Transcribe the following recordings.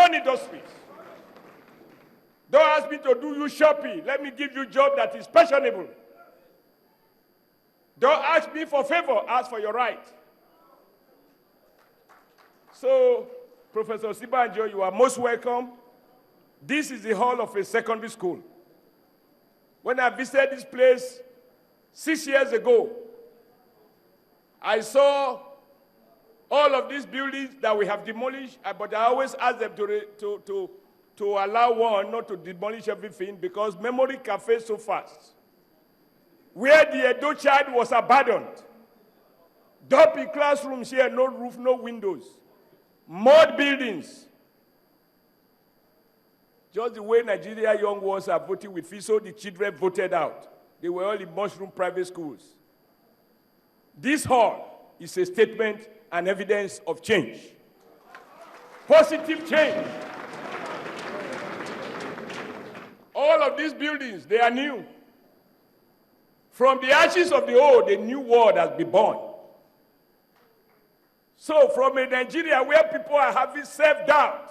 run industries. Don't ask me to do you shopping. Let me give you a job that is fashionable. Don't ask me for favor, ask for your right. So, Professor Osinbajo, you are most welcome. This is the hall of a secondary school. When I visited this place 6 years ago, I saw all of these buildings that we have demolished, but I always ask them to allow one not to demolish everything because memory can fade so fast. Where the Edo child was abandoned, dopey classrooms here, no roof, no windows, mud buildings. Just the way Nigeria young ones are voting with FISO, the children voted out. They were all in mushroom private schools. This hall is a statement and evidence of change. Positive change. All of these buildings, they are new. From the ashes of the old, a new world has been born. So from a Nigeria where people are having self-doubt,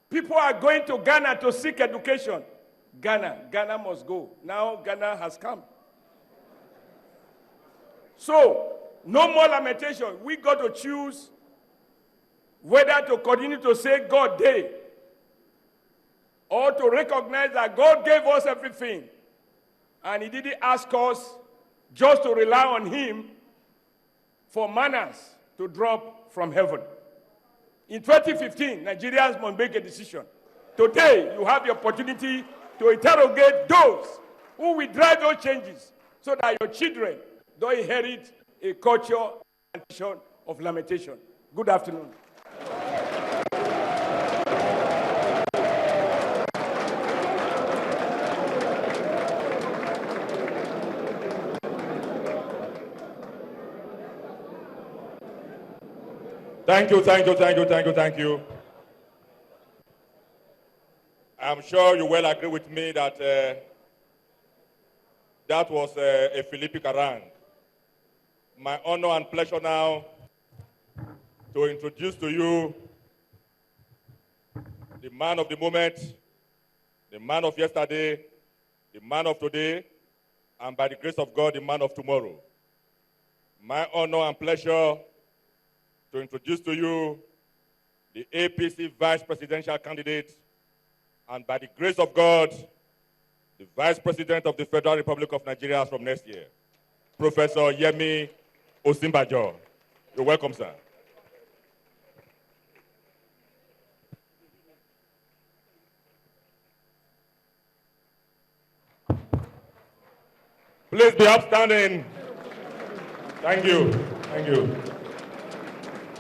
people are going to Ghana to seek education. Ghana must go. Now Ghana has come. So, no more lamentation. We got to choose whether to continue to say God did or to recognize that God gave us everything and he didn't ask us just to rely on him for manners to drop from heaven. In 2015, Nigerians must make a decision. Today, you have the opportunity to interrogate those who will drive those changes so that your children don't inherit a culture and tradition of lamentation. Good afternoon. Thank you. I'm sure you will agree with me that that was a Philippic harangue. My honor and pleasure now to introduce to you the man of the moment, the man of yesterday, the man of today, and by the grace of God, the man of tomorrow. My honor and pleasure to introduce to you the APC vice presidential candidate, and by the grace of God, the Vice President of the Federal Republic of Nigeria from next year, Professor Yemi Osinbajo. You're welcome, sir. Please be upstanding. Thank you. Thank you.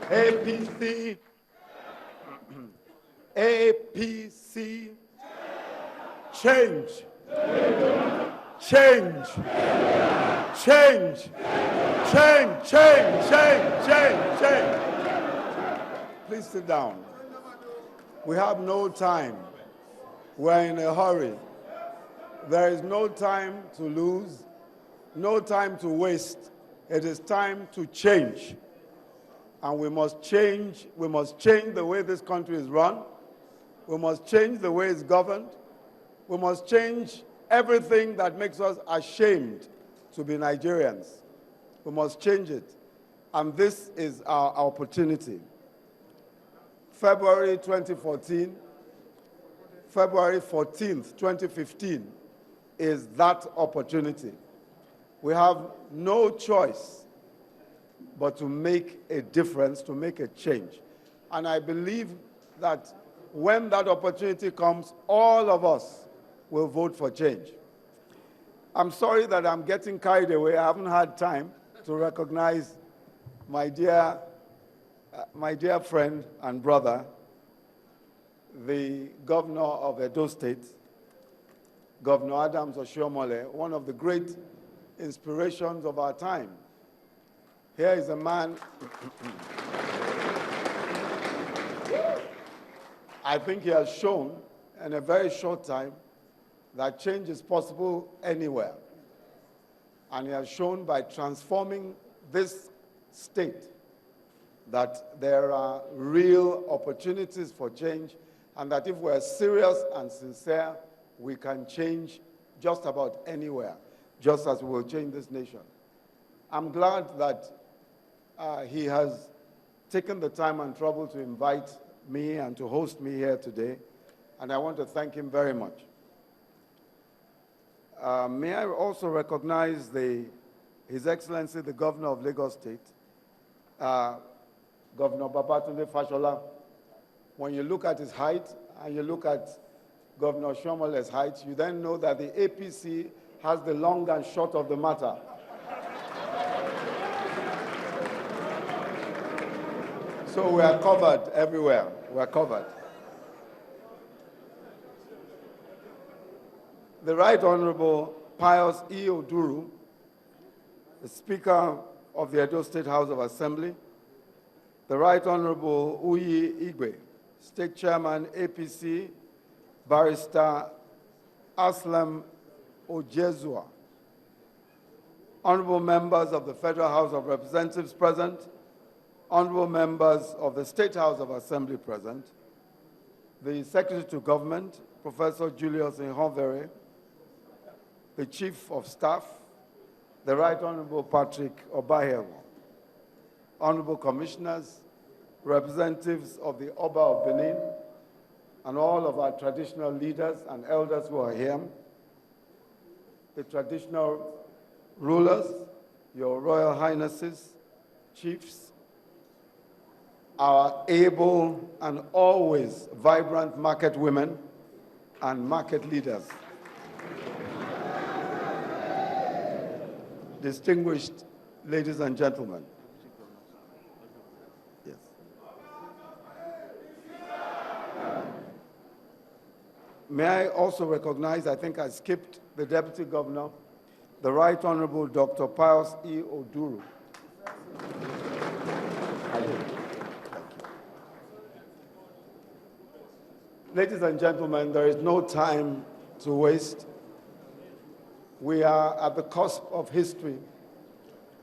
APC. APC. Change. Change. Change. Change. Please sit down. We have no time. We're in a hurry. There is no time to lose, no time to waste. It is time to change. And we must change the way this country is run. We must change the way it's governed. We must change everything that makes us ashamed to be Nigerians. We must change it. And this is our opportunity. February 2014, February 14th, 2015 is that opportunity. We have no choice but to make a difference, to make a change. And I believe that when that opportunity comes, all of us will vote for change. I'm sorry that I'm getting carried away. I haven't had time to recognize my dear friend and brother, the governor of Edo State, Governor Adams Oshiomhole, one of the great inspirations of our time. Here is a man, I think he has shown in a very short time that change is possible anywhere. And he has shown by transforming this state that there are real opportunities for change, and that if we're serious and sincere, we can change just about anywhere, just as we will change this nation. I'm glad that he has taken the time and trouble to invite me and to host me here today, and I want to thank him very much. May I also recognize His Excellency, the Governor of Lagos State, Governor Babatunde Fashola. When you look at his height and you look at Governor Oshiomhole's height, you then know that the APC has the long and short of the matter. So we are covered everywhere. We are covered. The Right Honorable Pius E. Oduru, the Speaker of the Edo State House of Assembly, the Right Honorable Uyi Igwe, State Chairman, APC, Barrister Aslam Ojezua, Honorable members of the Federal House of Representatives present, Honorable members of the State House of Assembly present, the Secretary to Government, Professor Julius Nhonvere, the Chief of Staff, the Right Honorable Patrick Obahewo, Honorable Commissioners, representatives of the Oba of Benin, and all of our traditional leaders and elders who are here, the traditional rulers, your Royal Highnesses, chiefs, our able and always vibrant market women and market leaders, distinguished ladies and gentlemen. Yes. May I also recognize, I think I skipped the Deputy Governor, the Right Honorable Dr. Pius E. Oduru. Ladies and gentlemen, there is no time to waste. We are at the cusp of history.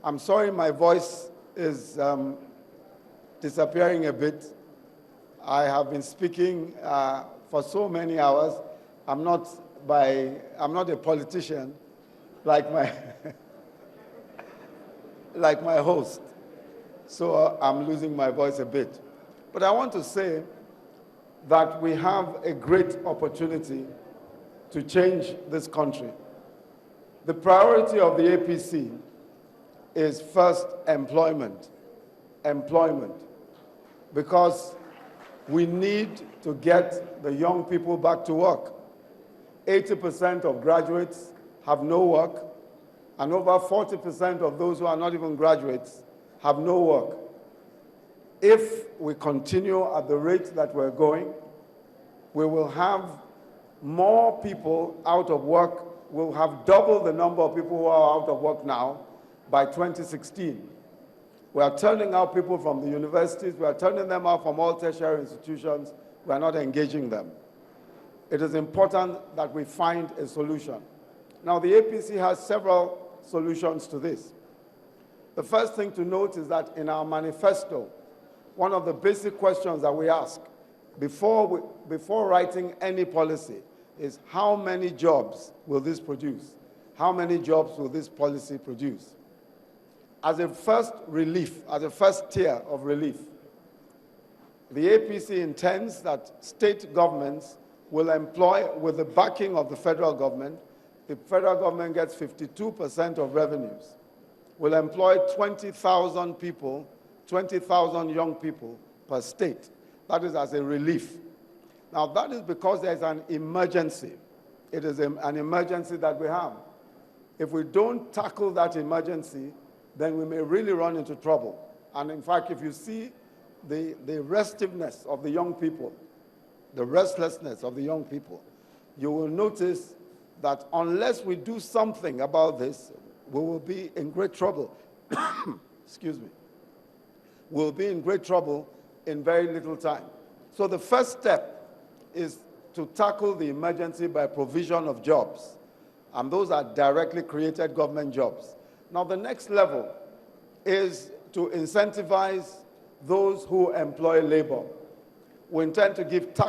I'm sorry my voice is disappearing a bit. I have been speaking for so many hours. I'm not a politician like my like my host, so I'm losing my voice a bit. But I want to say that we have a great opportunity to change this country. The priority of the APC is first employment, because we need to get the young people back to work. 80% of graduates have no work, and over 40% of those who are not even graduates have no work. If we continue at the rate that we're going, we will have more people out of work. We'll have double the number of people who are out of work now by 2016. We are turning out people from the universities. We are turning them out from all tertiary institutions. We are not engaging them. It is important that we find a solution. Now, the APC has several solutions to this. The first thing to note is that in our manifesto, one of the basic questions that we ask before writing any policy is how many jobs will this produce? How many jobs will this policy produce? As a first relief, as a first tier of relief, the APC intends that state governments will employ, with the backing of the federal government gets 52% of revenues, will employ 20,000 people, 20,000 young people per state. That is as a relief. Now, that is because there's an emergency. It is an emergency that we have. If we don't tackle that emergency, then we may really run into trouble. And in fact, if you see the restiveness of the young people, the restlessness of the young people, you will notice that unless we do something about this, we will be in great trouble. Excuse me. We'll be in great trouble in very little time. So the first step is to tackle the emergency by provision of jobs. And those are directly created government jobs. Now, the next level is to incentivize those who employ labor. We intend to give tax